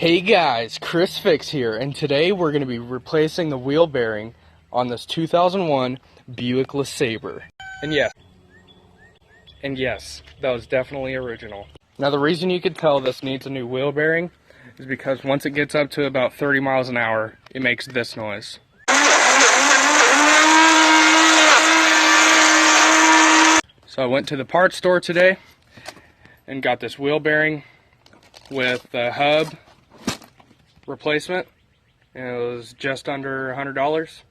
Hey guys, Chris Fix here, and today we're going to be replacing the wheel bearing on this 2001 Buick Lesabre. And yes, that was definitely original. Now the reason you could tell this needs a new wheel bearing is because once it gets up to about 30 miles an hour, it makes this noise. So I went to the parts store today and got this wheel bearing with the hub replacement, and it was just under $100.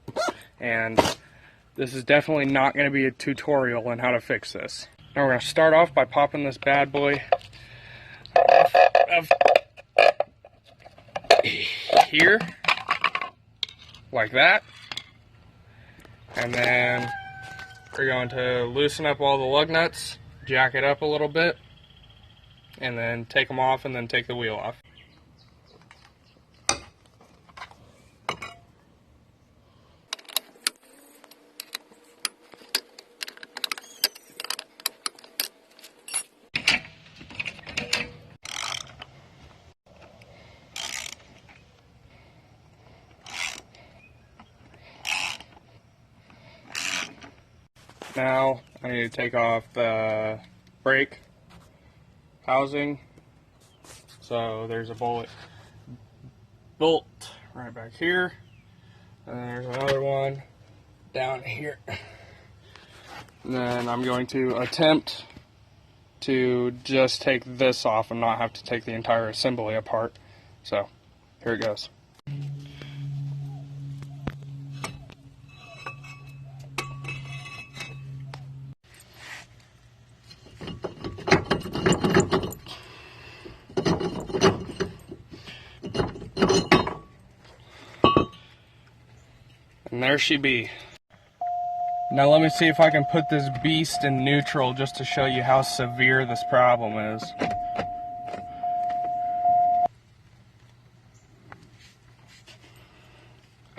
And this is definitely not going to be a tutorial on how to fix this. Now we're going to start off by popping this bad boy off here like that, and then we're going to loosen up all the lug nuts, jack it up a little bit, and then take them off, and then take the wheel off. Now I need to take off the brake housing. So there's a bolt right back here, and there's another one down here. And then I'm going to attempt to just take this off and not have to take the entire assembly apart. So here it goes. And there she be. Now let me see if I can put this beast in neutral just to show you how severe this problem is.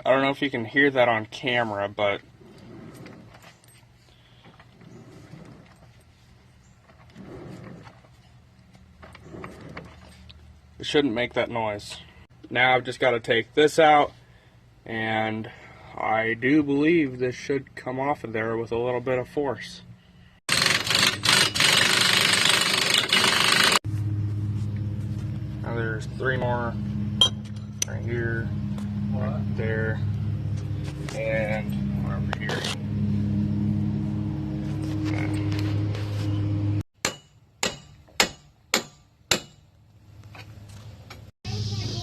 I don't know if you can hear that on camera, but it shouldn't make that noise. Now I've just got to take this out, and I do believe this should come off of there with a little bit of force. Now there's 3 more right here, right there, and one over here.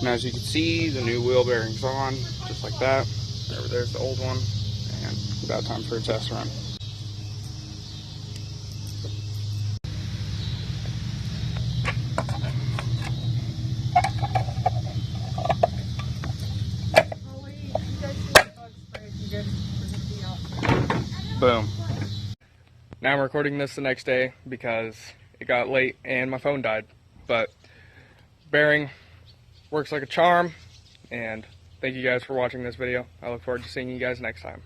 Now as you can see, the new wheel bearing's on, just like that. There's the old one, and about time for a test run. Boom. Now I'm recording this the next day because it got late and my phone died. But bearing works like a charm, and thank you guys for watching this video. I look forward to seeing you guys next time.